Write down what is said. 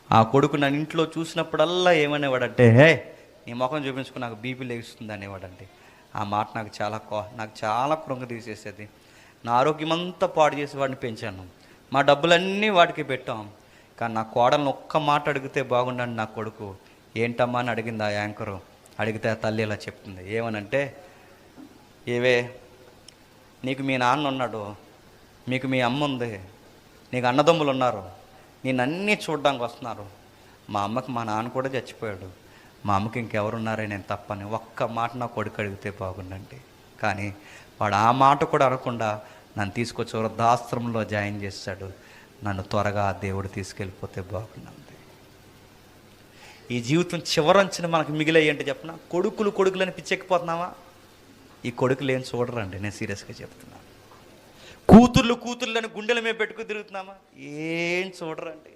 ఆ కొడుకు నన్ను ఇంట్లో చూసినప్పుడల్లా ఏమనేవాడంటే, హే నీ ముఖం చూపించుకుని నాకు బీపీ లేస్తుంది అనేవాడండి. ఆ మాట నాకు చాలా కృంగ తీసేసేది. నా ఆరోగ్యం అంతా పాడు చేసి వాడిని పెంచాను. మా డబ్బులన్నీ వాడికి పెట్టాం. కానీ నా కోడలను ఒక్క మాట అడిగితే బాగుండండి. నా కొడుకు ఏంటమ్మా అని అడిగింది ఆ యాంకరు. అడిగితే ఆ తల్లి ఇలా చెప్తుంది, ఏమనంటే, ఏవే నీకు మీ నాన్న ఉన్నాడు, మీకు మీ అమ్మ ఉంది, నీకు అన్నదమ్ములు ఉన్నారు, నేను అన్నీ చూడడానికి వస్తున్నారు. మా అమ్మకి మా నాన్న కూడా చచ్చిపోయాడు, మా అమ్మకి ఇంకెవరున్నారే నేను తప్పని ఒక్క మాట నా కొడుకు అడిగితే బాగుండండి. కానీ వాడు ఆ మాట కూడా అనకుండా నన్ను తీసుకొచ్చి వృద్ధాశ్రమంలో జాయిన్ చేశాడు. నన్ను త్వరగా దేవుడు తీసుకెళ్ళిపోతే బాగుండండి. ఈ జీవితం చివరంచిన మనకు మిగిలేయంటే చెప్పిన కొడుకులని పిచ్చెక్కిపోతున్నావా? ఈ కొడుకులు ఏం చూడరండి, నేను సీరియస్గా చెప్తున్నాను. కూతుర్లని గుండెల మీద పెట్టుకుని తిరుగుతున్నామా? ఏం చూడరండి.